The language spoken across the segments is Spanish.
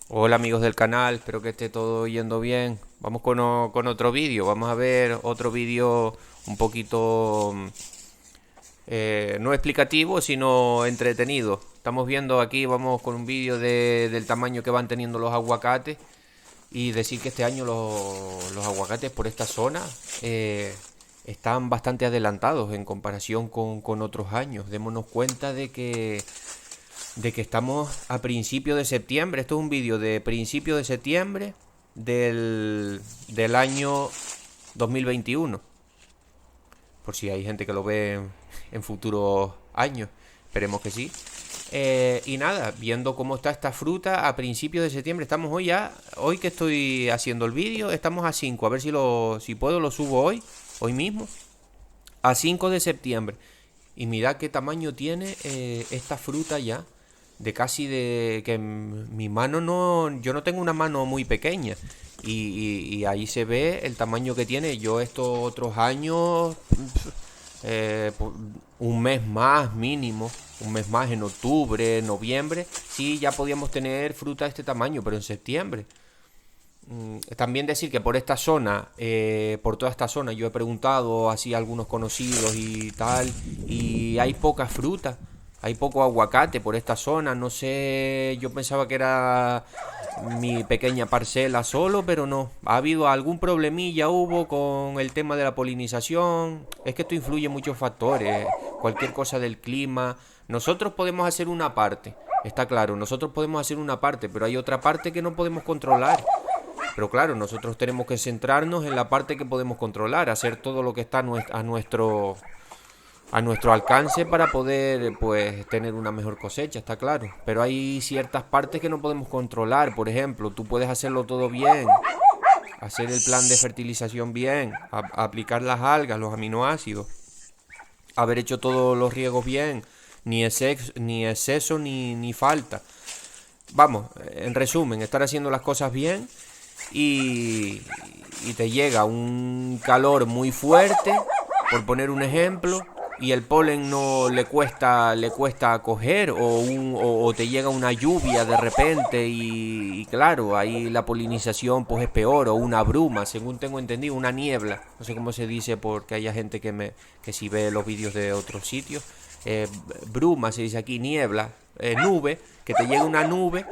Hola amigos del canal, espero que esté todo yendo bien. Vamos con otro vídeo, vamos a ver otro vídeo un poquito no explicativo, sino entretenido. Estamos viendo aquí, vamos con un vídeo del tamaño que van teniendo los aguacates y decir que este año los aguacates por esta zona están bastante adelantados en comparación con otros años. Démonos cuenta de que estamos a principio de septiembre. Esto es un vídeo de principio de septiembre del año 2021. Por si hay gente que lo ve en futuros años. Esperemos que sí. Y nada, viendo cómo está esta fruta a principios de septiembre. Estamos hoy ya, hoy que estoy haciendo el vídeo, estamos a 5. A ver si puedo, lo subo hoy mismo. A 5 de septiembre. Y mirad qué tamaño tiene esta fruta ya. De casi de que mi mano no, yo no tengo una mano muy pequeña. Y ahí se ve el tamaño que tiene. Yo estos otros años, un mes más mínimo, un mes más en octubre, noviembre, sí ya podíamos tener fruta de este tamaño, pero en septiembre. También decir que por esta zona, por toda esta zona, yo he preguntado así a algunos conocidos y tal, y hay poca fruta, hay poco aguacate por esta zona. No sé, yo pensaba que era mi pequeña parcela solo, pero no. Ha habido algún problemilla, hubo con el tema de la polinización. Es que esto influye en muchos factores, cualquier cosa del clima. Nosotros podemos hacer una parte, está claro, nosotros podemos hacer una parte, pero hay otra parte que no podemos controlar. Pero claro, nosotros tenemos que centrarnos en la parte que podemos controlar, hacer todo lo que está a nuestro alcance para poder pues tener una mejor cosecha, está claro. Pero hay ciertas partes que no podemos controlar. Por ejemplo, tú puedes hacerlo todo bien, hacer el plan de fertilización bien, aplicar las algas, los aminoácidos, haber hecho todos los riegos bien, ni exceso ni falta. Vamos, en resumen, estar haciendo las cosas bien y, y te llega un calor muy fuerte, por poner un ejemplo, y el polen no le cuesta coger, o te llega una lluvia de repente y claro, ahí la polinización pues es peor, o una bruma, según tengo entendido, una niebla, no sé cómo se dice porque hay gente que si ve los vídeos de otros sitios, bruma se dice aquí, niebla, nube, que te llega una nube.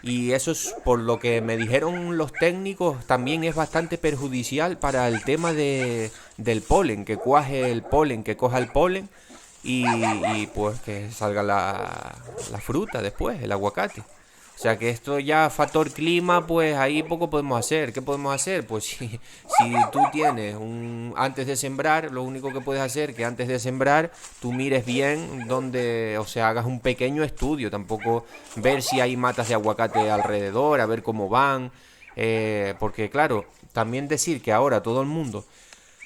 Y eso es por lo que me dijeron los técnicos, también es bastante perjudicial para el tema del polen, que cuaje el polen, que coja el polen y pues que salga la fruta después, el aguacate. O sea que esto ya factor clima, pues ahí poco podemos hacer. ¿Qué podemos hacer? Pues si tú tienes antes de sembrar, lo único que puedes hacer que antes de sembrar tú mires bien donde, o sea, hagas un pequeño estudio, tampoco ver si hay matas de aguacate alrededor, a ver cómo van, porque claro, también decir que ahora todo el mundo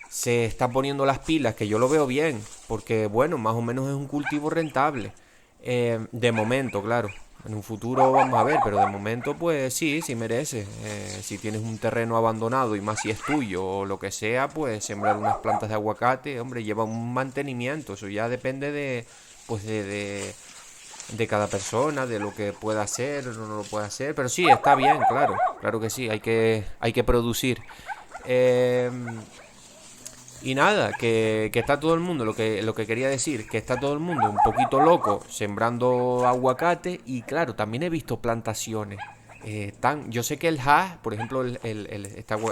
se está poniendo las pilas, que yo lo veo bien, porque bueno, más o menos es un cultivo rentable. De momento, claro. En un futuro vamos a ver, pero de momento pues sí, sí merece. Si tienes un terreno abandonado y más si es tuyo o lo que sea, pues sembrar unas plantas de aguacate, hombre, lleva un mantenimiento. Eso ya depende pues de cada persona, de lo que pueda hacer o no lo pueda hacer. Pero sí, está bien, claro. Claro que sí, hay que producir. Eh, y nada, que está todo el mundo, lo que quería decir, que está todo el mundo un poquito loco sembrando aguacate. Y claro, también he visto plantaciones. Yo sé que el hass, por ejemplo,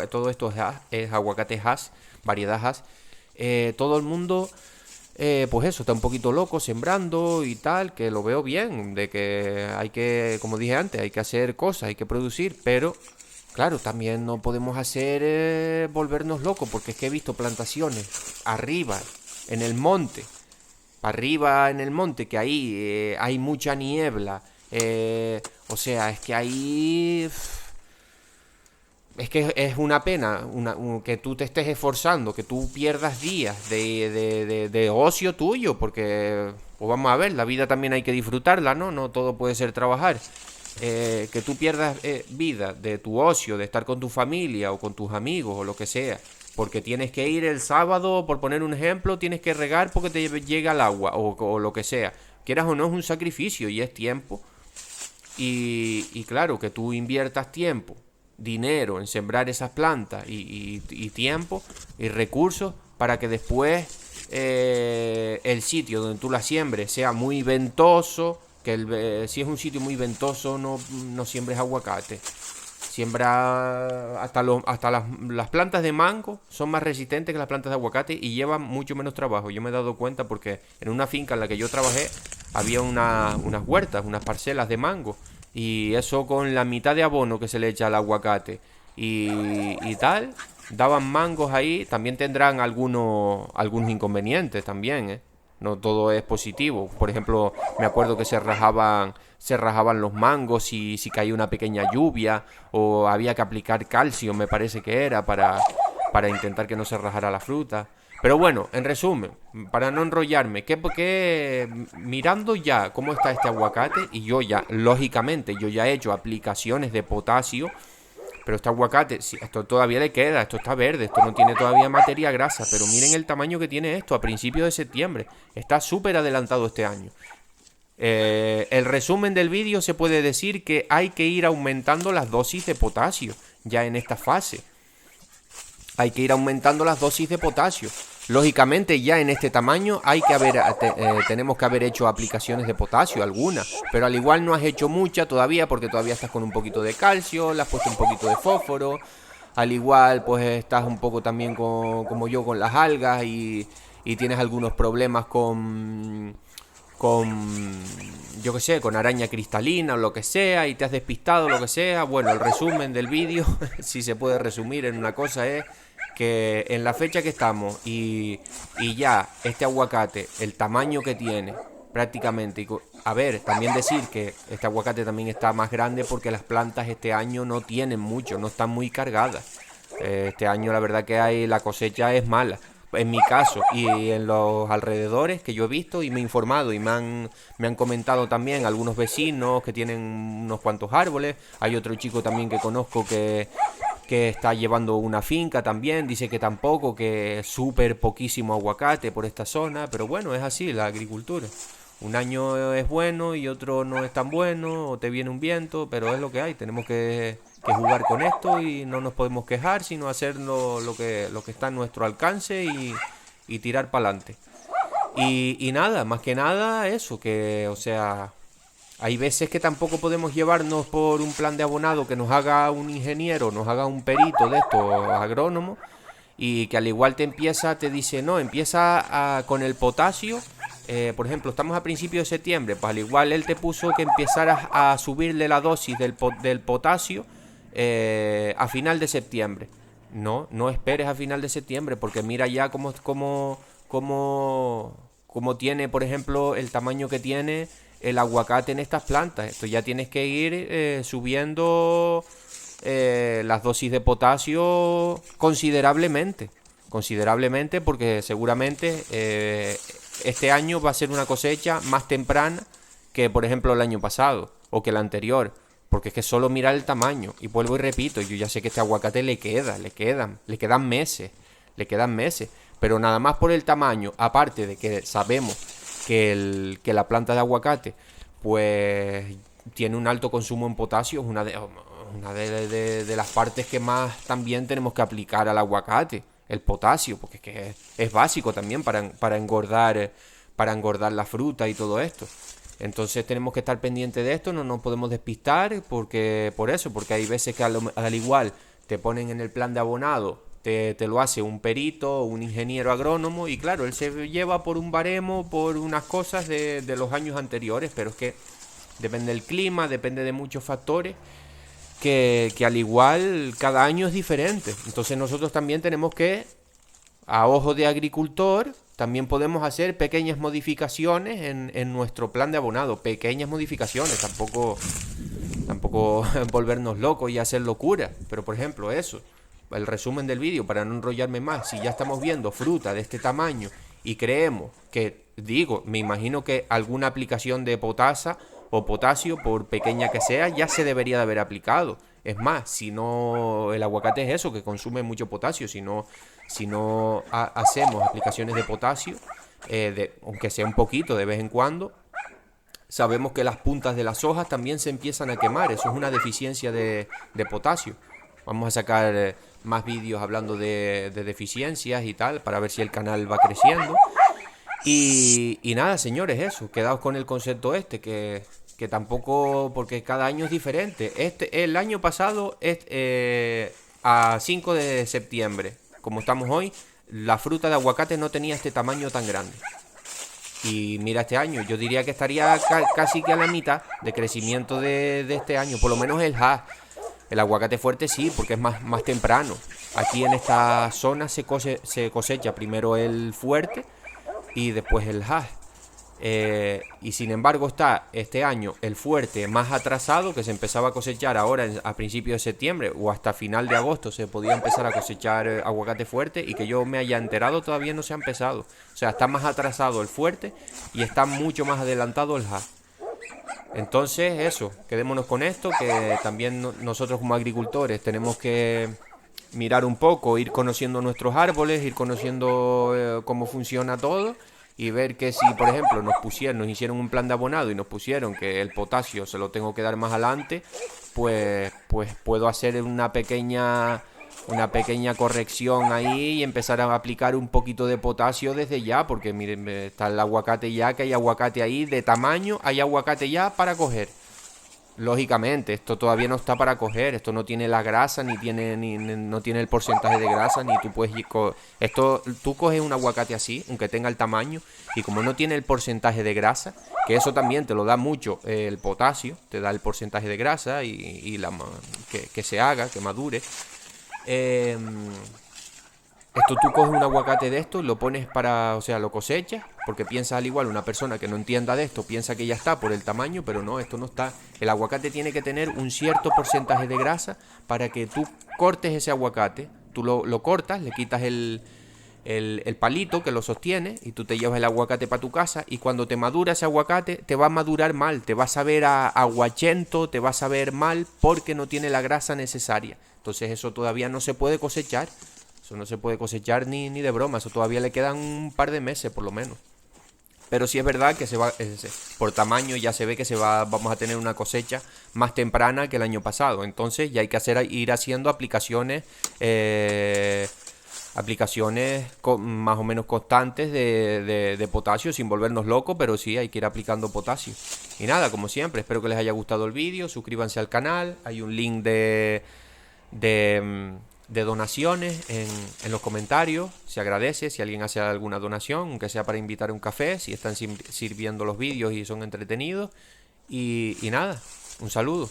todo esto es aguacate hass, variedad hass. Todo el mundo, pues eso, está un poquito loco sembrando y tal, que lo veo bien, de que hay que, como dije antes, hay que hacer cosas, hay que producir, pero claro, también no podemos hacer volvernos locos, porque es que he visto plantaciones arriba, en el monte, arriba en el monte, que ahí hay mucha niebla. O sea, es que ahí es que es una pena que tú te estés esforzando, que tú pierdas días de ocio tuyo, porque, pues vamos a ver, la vida también hay que disfrutarla, ¿no? No todo puede ser trabajar. Que tú pierdas vida de tu ocio, de estar con tu familia o con tus amigos o lo que sea, porque tienes que ir el sábado, por poner un ejemplo, tienes que regar porque te llega el agua o lo que sea. Quieras o no, es un sacrificio y es tiempo. Y claro, que tú inviertas tiempo, dinero en sembrar esas plantas y tiempo y recursos para que después el sitio donde tú la siembres sea muy ventoso, que si es un sitio muy ventoso no siembres aguacate. Siembra hasta las plantas de mango son más resistentes que las plantas de aguacate y llevan mucho menos trabajo. Yo me he dado cuenta porque en una finca en la que yo trabajé había unas huertas, unas parcelas de mango. Y eso con la mitad de abono que se le echa al aguacate y tal, daban mangos ahí. También tendrán algunos inconvenientes también, ¿eh? No todo es positivo. Por ejemplo, me acuerdo que se rajaban los mangos si caía una pequeña lluvia o había que aplicar calcio, me parece que era, para intentar que no se rajara la fruta. Pero bueno, en resumen, para no enrollarme, mirando ya cómo está este aguacate, y yo ya, lógicamente, yo ya he hecho aplicaciones de potasio, pero este aguacate, sí, esto todavía le queda, esto está verde, esto no tiene todavía materia grasa, pero miren el tamaño que tiene esto a principios de septiembre. Está súper adelantado este año. El resumen del vídeo se puede decir que hay que ir aumentando las dosis de potasio ya en esta fase. Hay que ir aumentando las dosis de potasio. Lógicamente ya en este tamaño tenemos que haber hecho aplicaciones de potasio, algunas, pero al igual no has hecho mucha todavía porque todavía estás con un poquito de calcio, le has puesto un poquito de fósforo, al igual pues estás un poco también como yo con las algas y tienes algunos problemas yo que sé, con araña cristalina o lo que sea y te has despistado o lo que sea. Bueno, el resumen del vídeo, si se puede resumir en una cosa, es que en la fecha que estamos y ya este aguacate, el tamaño que tiene prácticamente, a ver, también decir que este aguacate también está más grande porque las plantas este año no tienen mucho, no están muy cargadas. Este año la verdad que la cosecha es mala. En mi caso y en los alrededores que yo he visto y me he informado y me han comentado también algunos vecinos que tienen unos cuantos árboles. Hay otro chico también que conozco que está llevando una finca también, dice que tampoco, que es súper poquísimo aguacate por esta zona, pero bueno, es así la agricultura. Un año es bueno y otro no es tan bueno, o te viene un viento, pero es lo que hay, tenemos que jugar con esto y no nos podemos quejar, sino hacer lo que está a nuestro alcance y tirar para adelante. Y nada, más que nada eso, que o sea, hay veces que tampoco podemos llevarnos por un plan de abonado que nos haga un ingeniero, nos haga un perito de estos agrónomos y que al igual te dice, no, con el potasio. Por ejemplo, estamos a principios de septiembre, pues al igual él te puso que empezaras a subirle la dosis del potasio a final de septiembre. No esperes a final de septiembre, porque mira ya cómo tiene, por ejemplo, el tamaño que tiene el aguacate en estas plantas. Esto ya tienes que ir subiendo las dosis de potasio considerablemente, porque seguramente este año va a ser una cosecha más temprana que, por ejemplo, el año pasado o que el anterior. Porque es que solo mirar el tamaño. Y vuelvo y repito, yo ya sé que este aguacate le quedan meses. Pero nada más por el tamaño, aparte de que sabemos que la planta de aguacate, pues tiene un alto consumo en potasio, es una de las partes que más también tenemos que aplicar al aguacate, el potasio, porque es que es básico también para engordar la fruta y todo esto. Entonces tenemos que estar pendientes de esto, no nos podemos despistar porque hay veces que al igual te ponen en el plan de abonado, te lo hace un perito, un ingeniero agrónomo y claro, él se lleva por un baremo, por unas cosas de los años anteriores, pero es que depende del clima, depende de muchos factores que al igual cada año es diferente. Entonces nosotros también tenemos que, a ojo de agricultor, también podemos hacer pequeñas modificaciones en nuestro plan de abonado. Pequeñas modificaciones, tampoco volvernos locos y hacer locura. Pero por ejemplo eso, el resumen del vídeo para no enrollarme más. Si ya estamos viendo fruta de este tamaño y creemos que, me imagino que alguna aplicación de potasa o potasio, por pequeña que sea, ya se debería de haber aplicado. Es más, si no, el aguacate es eso, que consume mucho potasio. Si no hacemos aplicaciones de potasio, aunque sea un poquito de vez en cuando, sabemos que las puntas de las hojas también se empiezan a quemar. Eso es una deficiencia de potasio. Vamos a sacar más vídeos hablando de deficiencias y tal, para ver si el canal va creciendo. Y nada, señores, eso. Quedaos con el concepto este, que tampoco, porque cada año es diferente. El año pasado, a 5 de septiembre, como estamos hoy, la fruta de aguacate no tenía este tamaño tan grande. Y mira este año, yo diría que estaría casi que a la mitad de crecimiento de este año, por lo menos el Hass. El aguacate fuerte sí, porque es más temprano. Aquí en esta zona se cosecha primero el fuerte y después el Hass. Y sin embargo está este año el fuerte más atrasado, que se empezaba a cosechar ahora a principios de septiembre o hasta final de agosto se podía empezar a cosechar aguacate fuerte, y que yo me haya enterado todavía no se ha empezado. O sea, está más atrasado el fuerte y está mucho más adelantado el Hass. Entonces eso, quedémonos con esto, que también nosotros como agricultores tenemos que mirar un poco, ir conociendo nuestros árboles, ir conociendo cómo funciona todo, y ver que si, por ejemplo, nos hicieron un plan de abonado y nos pusieron que el potasio se lo tengo que dar más adelante, pues puedo hacer una pequeña corrección ahí y empezar a aplicar un poquito de potasio desde ya, porque miren, está el aguacate ya, que hay aguacate ahí de tamaño, hay aguacate ya para coger. Lógicamente, esto todavía no está para coger, esto no tiene la grasa, no tiene el porcentaje de grasa, ni tú puedes tú coges un aguacate así, aunque tenga el tamaño, y como no tiene el porcentaje de grasa, que eso también te lo da mucho el potasio, te da el porcentaje de grasa que se haga, que madure. Esto tú coges un aguacate de esto, lo pones o sea, lo cosechas, porque piensas al igual, una persona que no entienda de esto, piensa que ya está por el tamaño, pero no, esto no está. El aguacate tiene que tener un cierto porcentaje de grasa para que tú cortes ese aguacate, tú lo cortas, le quitas el palito que lo sostiene y tú te llevas el aguacate para tu casa, y cuando te madura ese aguacate te va a madurar mal, te va a saber a aguachento, te va a saber mal porque no tiene la grasa necesaria. Entonces eso todavía no se puede cosechar. Eso no se puede cosechar ni de broma. Eso todavía le quedan un par de meses por lo menos. Pero sí es verdad que por tamaño ya se ve que vamos a tener una cosecha más temprana que el año pasado. Entonces ya hay que ir haciendo aplicaciones más o menos constantes de potasio, sin volvernos locos, pero sí hay que ir aplicando potasio. Y nada, como siempre, espero que les haya gustado el vídeo. Suscríbanse al canal. Hay un link de donaciones en los comentarios. Se agradece si alguien hace alguna donación, aunque sea para invitar a un café, si están sirviendo los vídeos y son entretenidos. Y nada, un saludo.